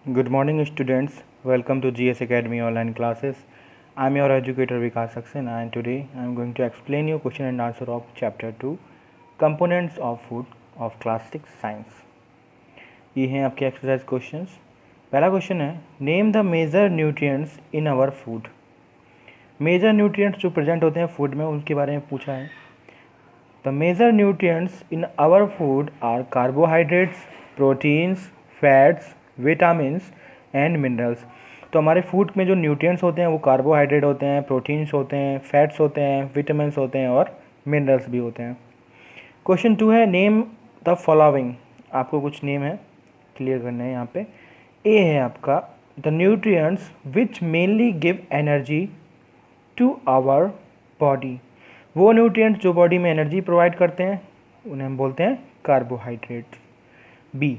Good morning, students. Welcome to GS Academy online classes. I am your educator Vikas Saxena, and today I am going to explain you question and answer of chapter 2 Components of Food of Class 6 Science. ये हैं आपके exercise questions. पहला question है, name the major nutrients in our food. Major nutrients जो present होते हैं food में उनके बारे में पूछा है. The major nutrients in our food are carbohydrates, proteins, fats, vitamins and minerals. तो हमारे फूड में जो न्यूट्रिएंट्स होते हैं वो कार्बोहाइड्रेट होते हैं, प्रोटीन्स होते हैं, फैट्स होते हैं, विटामिन्स होते हैं और मिनरल्स भी होते हैं. क्वेश्चन 2 है, नेम द फॉलोइंग. आपको कुछ नेम है क्लियर करना है यहाँ पे. ए है आपका the nutrients which mainly give energy to our body. वो न्यूट्रिएंट्स जो बॉडी में एनर्जी प्रोवाइड करते हैं उन्हें हम बोलते हैं carbohydrate. B,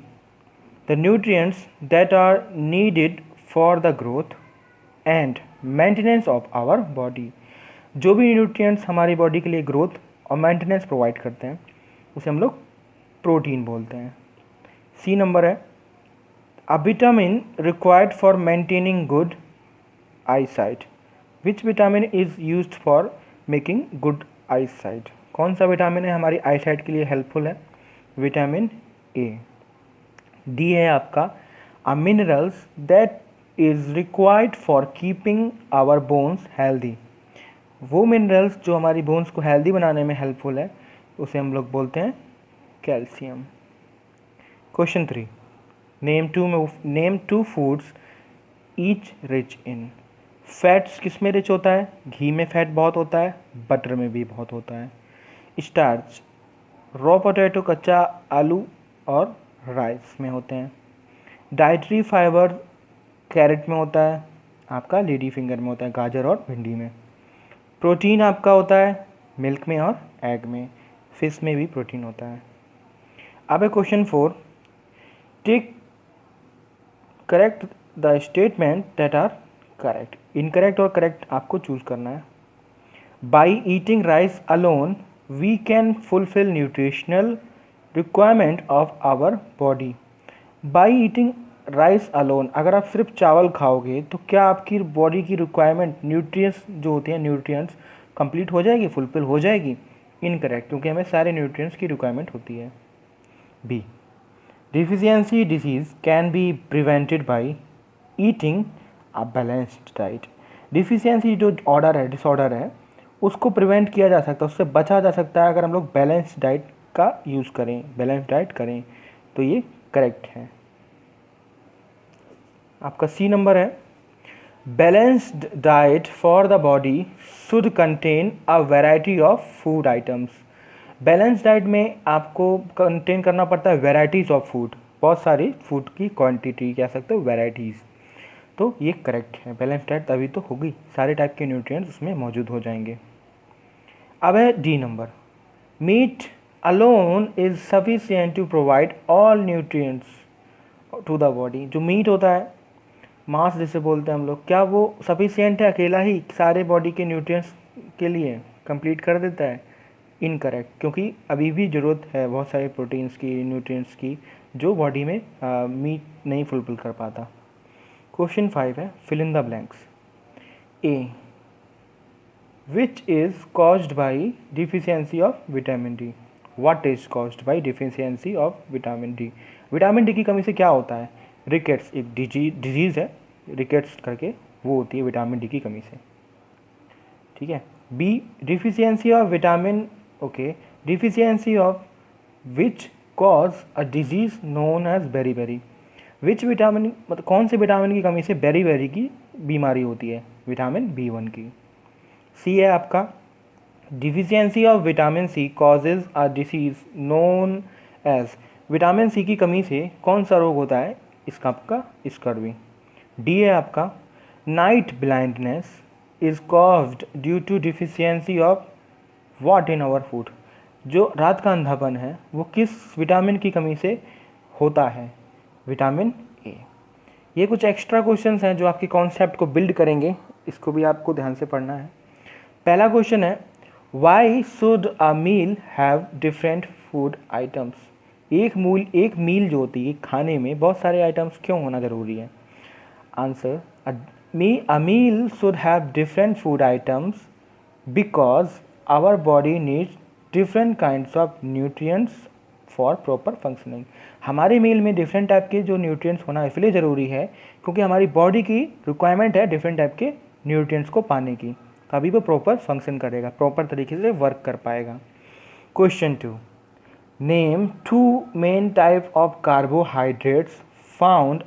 the nutrients that are needed for the growth and maintenance of our body. जो भी न्यूट्रिएंट्स हमारी बॉडी के लिए ग्रोथ और मेंटेनेंस प्रोवाइड करते हैं उसे हम लोग प्रोटीन बोलते हैं. सी नंबर है, a vitamin required for maintaining good eye sight. Which vitamin is used for making good eye sight. कौन सा विटामिन है हमारी आई साइट के लिए हेल्पफुल है? Vitamin A. डी है आपका a minerals that is required for keeping our bones healthy. वो मिनरल्स जो हमारी बोन्स को हेल्दी बनाने में हेल्पफुल है उसे हम लोग बोलते हैं calcium. Question 3, name two foods each rich in. Fats किस में रिच होता है? घी में फैट बहुत होता है, बटर में भी बहुत होता है. स्टार्च रॉ पोटैटो, कच्चा आलू और राइस में होते हैं. डाइटरी फाइबर कैरेट में होता है, आपका लेडी फिंगर में होता है, गाजर और भिंडी में. प्रोटीन आपका होता है मिल्क में और एग में. फिश में भी प्रोटीन होता है. अब है question 4, take correct the statement that are correct. Incorrect और करेक्ट आपको चूज करना है. By eating rice alone we can fulfil nutritional requirement of our body. By eating rice alone, अगर आप सिर्फ चावल खाओगे तो क्या आपकी बॉडी की रिक्वायरमेंट न्यूट्रिएंट्स जो होती हैं न्यूट्रिएंट्स कंप्लीट हो जाएगी, फुलफिल हो जाएगी? इनकरेक्ट, क्योंकि हमें सारे न्यूट्रिएंट्स की रिक्वायरमेंट होती है. B, deficiency disease can be prevented by eating a balanced diet. Deficiency जो ऑर्डर है, डिसऑर्डर है, उसको प्रिवेंट किया जा सकता है, उससे बचा जा सकता है अगर हम लोग बैलेंस्ड डाइट का यूज़ करें, बैलेंस्ड डाइट करें. तो ये करेक्ट है. आपका सी नंबर है, balanced diet for the body should contain a variety of food items. Balance diet में आपको कंटेन करना पड़ता है वेराइटीज़ ऑफ फूड, बहुत सारी फूड की क्वांटिटी कह सकते हो, वेराइटीज़. तो ये करेक्ट है. बैलेंस डाइट तभी तो होगी, सारे टाइप के न्यूट्रिएंट्स उसमें मौजूद हो जाएंगे. अब है D number, meat alone is sufficient to provide all nutrients to the body. जो मीट होता है, मांस जिसे बोलते हैं हम लोग, क्या वो सफिशिएंट है अकेला ही सारे बॉडी के न्यूट्रिएंट्स के लिए कंप्लीट कर देता है? इनकरेक्ट, क्योंकि अभी भी ज़रूरत है बहुत सारे प्रोटीन्स की, न्यूट्रिएंट्स की, जो बॉडी में मीट नहीं फुलफिल कर पाता. क्वेश्चन 5 है, fill in the blanks. A, which is caused by deficiency of vitamin D. What is caused by deficiency of vitamin D. Vitamin D की कमी से क्या होता है? रिकेट्स एक डिजीज़ है, रिकेट्स करके, वो होती है विटामिन डी की कमी से. ठीक है. B, deficiency of vitamin, okay, deficiency of which cause a disease known as beriberi. Which vitamin, मतलब कौन से विटामिन की कमी से बेरीबेरी की बीमारी होती है? विटामिन B1 की. सी है आपका, deficiency of vitamin C causes a disease known as. Vitamin C की कमी से कौन सा रोग होता है? इसका आपका स्कर्वी. डी है आपका, night blindness is caused due to deficiency of what in our food. जो रात का अंधापन है वो किस विटामिन की कमी से होता है? Vitamin A. ये कुछ एक्स्ट्रा क्वेश्चंस हैं जो आपके कॉन्सेप्ट को बिल्ड करेंगे, इसको भी आपको ध्यान से पढ़ना है. पहला क्वेश्चन है, why should a meal have different food items. एक मील जो होती है खाने में बहुत सारे आइटम्स क्यों होना ज़रूरी है? Answer. A meal should have different food items because our body needs different kinds of nutrients for proper functioning. हमारे मील में डिफरेंट टाइप के जो न्यूट्रिएंट्स होना इसलिए ज़रूरी है क्योंकि हमारी बॉडी की रिक्वायरमेंट है डिफरेंट टाइप के न्यूट्रिएंट्स को पाने की, तभी वो प्रॉपर फंक्शन करेगा, प्रॉपर तरीके से वर्क कर पाएगा. Question 2. Name 2 main type of carbohydrates found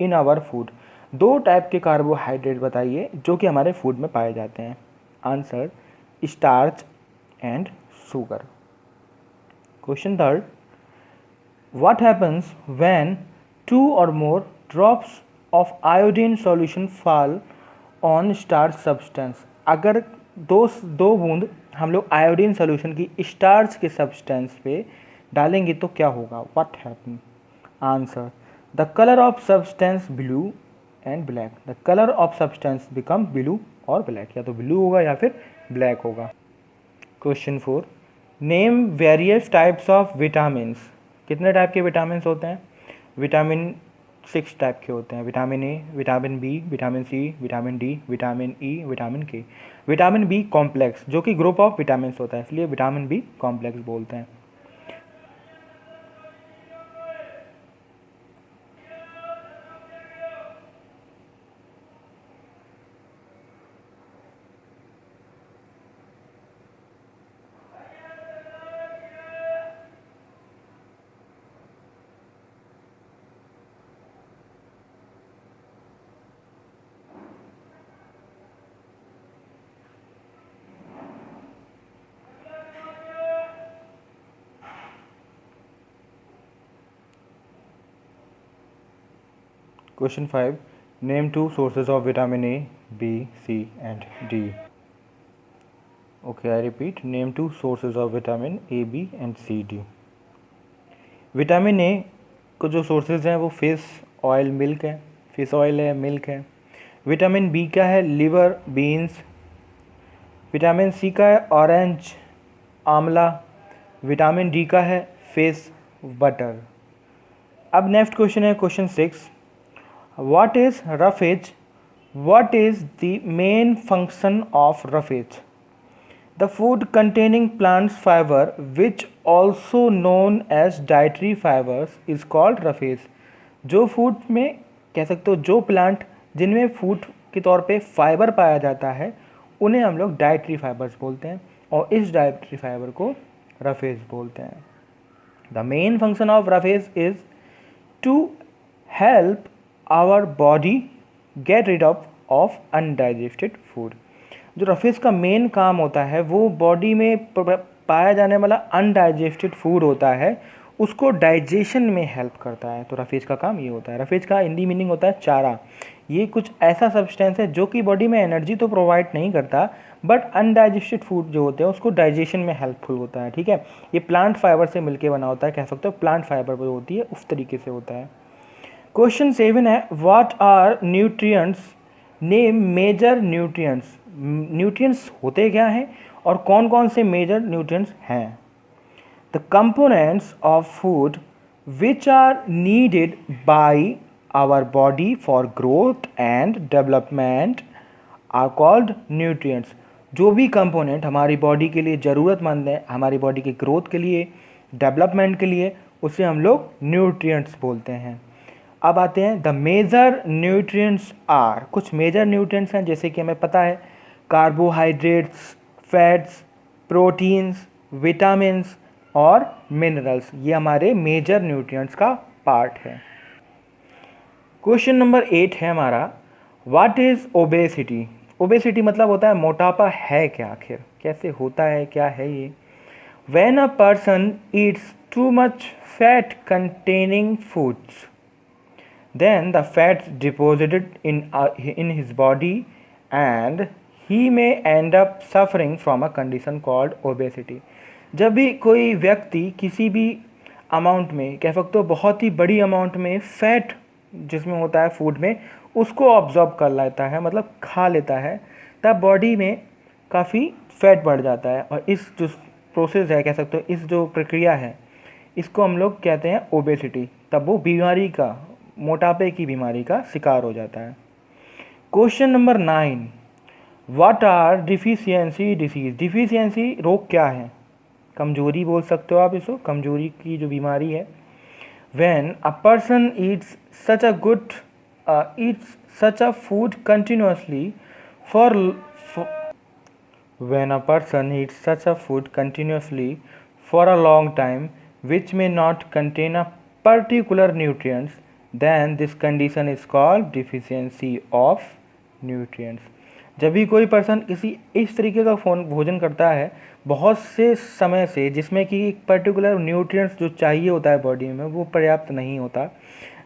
in our food. 2 type के कार्बोहाइड्रेट बताइए जो कि हमारे फूड में पाए जाते हैं. Answer. Starch and sugar. Question 3. What happens when 2 or more drops of iodine solution fall on starch substance? अगर दो बूंद हम लोग आयोडीन सोल्यूशन की स्टार्च के सब्सटेंस पे डालेंगे तो क्या होगा? What happen? Answer. The color of substance blue and black. The color of substance become blue और black. या तो blue होगा या फिर black होगा. Question 4. Name various types of vitamins. कितने टाइप के विटामिन होते हैं? विटामिन 6 टाइप के होते हैं. Vitamin A, vitamin B, vitamin C, vitamin D, vitamin E, vitamin K. Vitamin B complex जो कि ग्रुप ऑफ विटामिन होता है, इसलिए विटामिन बी कॉम्प्लेक्स बोलते हैं. Question 5. Name 2 sources of vitamin A, B, C and D. Okay, I repeat. Name 2 sources of vitamin A, B and C, D. Vitamin A को जो sources हैं वो fish oil milk है, fish oil है, milk है. Vitamin B का है liver, beans. Vitamin C का है ऑरेंज, आंवला. विटामिन डी का है फिश, बटर. अब नेक्स्ट क्वेश्चन है question 6. What is roughage? What is the main function of roughage? The food containing plant fiber, which also known as dietary fibers, is called roughage. जो food में कह सकते हो जो प्लांट जिनमें food के तौर पे फाइबर पाया जाता है उन्हें हम लोग डाइटरी फाइबर्स बोलते हैं और इस डाइटरी फाइबर को रफेज बोलते हैं. The main function of roughage is to help our body get rid of undigested food. जो रफेज का मेन काम होता है वो बॉडी में पाया जाने वाला अनडाइजेस्टेड फूड होता है उसको डाइजेशन में हेल्प करता है. तो रफेज का काम ये होता है. रफेज का हिंदी मीनिंग होता है चारा. ये कुछ ऐसा सब्सटेंस है जो कि बॉडी में एनर्जी तो प्रोवाइड नहीं करता बट अनडाइजेस्टेड फूड जो होते हैं उसको डाइजेशन में हेल्पफुल होता है. ठीक है, ये प्लांट फाइबर से मिलके बना होता है, कह सकते हो प्लांट फाइबर जो होती है उस तरीके से होता है. क्वेश्चन 7 है what are nutrients. Name major nutrients. Nutrients होते क्या हैं और कौन कौन से मेजर न्यूट्रिएंट्स हैं? The components of food which are needed by our body for growth and development are called nutrients. जो भी कंपोनेंट हमारी बॉडी के लिए ज़रूरतमंद है, हमारी बॉडी की ग्रोथ के लिए, डेवलपमेंट के लिए, उसे हम लोग न्यूट्रिएंट्स बोलते हैं. अब आते हैं द मेजर न्यूट्रिएंट्स आर. कुछ मेजर न्यूट्रिएंट्स हैं जैसे कि हमें पता है कार्बोहाइड्रेट्स, फैट्स, प्रोटीन्स, विटामिन्स और मिनरल्स. ये हमारे मेजर न्यूट्रिएंट्स का पार्ट है. क्वेश्चन नंबर 8 है हमारा व्हाट इज़ ओबेसिटी. ओबेसिटी मतलब होता है मोटापा है क्या, आखिर कैसे होता है, क्या है ये? When a person Yeats too much fat containing foods then the fats deposited in his body and he may end up suffering from a condition called obesity. जब भी कोई व्यक्ति किसी भी अमाउंट में, कह सकते हो बहुत ही बड़ी अमाउंट में फैट जिसमें होता है फूड में, उसको ऑब्जॉर्ब कर लेता है, मतलब खा लेता है, तब बॉडी में काफ़ी फैट बढ़ जाता है. और इस जो प्रोसेस है, कह सकते हो इस जो प्रक्रिया है, इसको हम लोग कहते हैं ओबेसिटी. तब वो बीमारी का, मोटापे की बीमारी का शिकार हो जाता है. Question number 9, what are deficiency disease. Deficiency रोग क्या है? कमजोरी बोल सकते हो आप इसको, कमजोरी की जो बीमारी है। When a person Yeats such a good eats such a food continuously for, for when a person eats such a food continuously for a long time which may not contain a particular nutrients, then this condition is called deficiency of nutrients. जब भी कोई person किसी इस तरीके का भोजन करता है बहुत से समय से जिसमें कि एक पर्टिकुलर न्यूट्रिएंट्स जो चाहिए होता है बॉडी में वो पर्याप्त नहीं होता,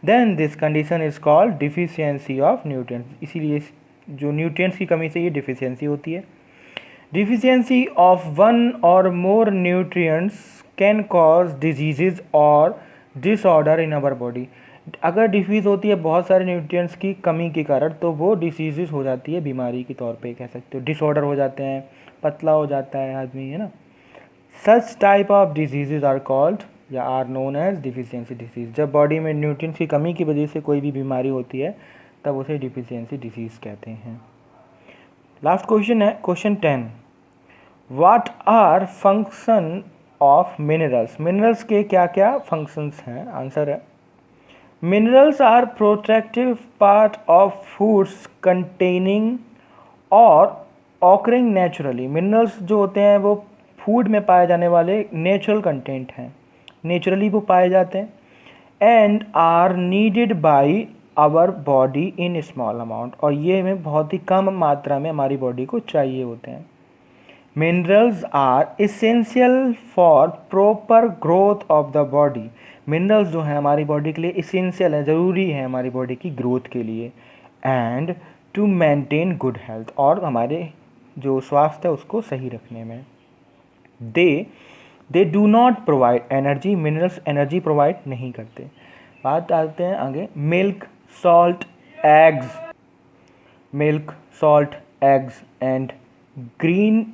then this condition is called deficiency of nutrients. इसीलिए जो न्यूट्रिएंट्स की कमी से ये डिफिशियंसी होती है। डिफिशियंसी ऑफ वन और मोर न्यूट्रिएंट्स कैन कॉज डिजीजेज और डिसऑर्डर इन आवर बॉडी। अगर डिफीज़ होती है बहुत सारे न्यूट्रिएंट्स की कमी के कारण तो वो डिसीजेज हो जाती है, बीमारी के तौर पे कह सकते हो, डिसऑर्डर हो जाते हैं, पतला हो जाता है आदमी, है ना। Such type of diseases are called या are known as deficiency disease. जब बॉडी में न्यूट्रिएंट्स की कमी की वजह से कोई भी बीमारी होती है तब उसे डिफिशियंसी डिसीज कहते हैं। लास्ट क्वेश्चन है question 10, what are function of minerals. Minerals के क्या क्या फंक्शंस हैं? आंसर है minerals are protective part of foods containing और ऑकरिंग नेचुरली। मिनरल्स जो होते हैं वो फूड में पाए जाने वाले नेचुरल कंटेंट हैं, नेचुरली वो पाए जाते हैं, and are needed by our body in small amount, और ये हमें बहुत ही कम मात्रा में हमारी बॉडी को चाहिए होते हैं। Minerals are essential for proper growth of the body. Minerals जो हैं हमारी बॉडी के लिए इसेंशियल है, ज़रूरी है हमारी बॉडी की ग्रोथ के लिए, and to maintain good health, और हमारे जो स्वास्थ्य है उसको सही रखने में। They do not provide energy. Minerals energy provide नहीं करते। बात आते हैं आगे, milk, salt, eggs. Milk, salt, eggs and green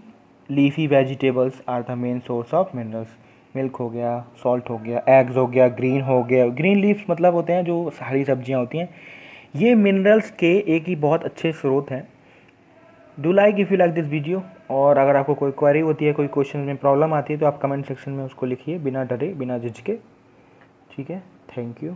leafy vegetables are the main source of minerals. Milk हो गया, सॉल्ट हो गया, एग्स हो गया, ग्रीन हो गया। ग्रीन लीव्स मतलब होते हैं जो हरी सब्जियां होती हैं, ये मिनरल्स के एक ही बहुत अच्छे स्रोत हैं। Do like if you like this video, और अगर आपको कोई क्वेरी होती है, कोई क्वेश्चन में प्रॉब्लम आती है तो आप कमेंट सेक्शन में उसको लिखिए बिना डरे, बिना झिझके। ठीक है, थैंक यू।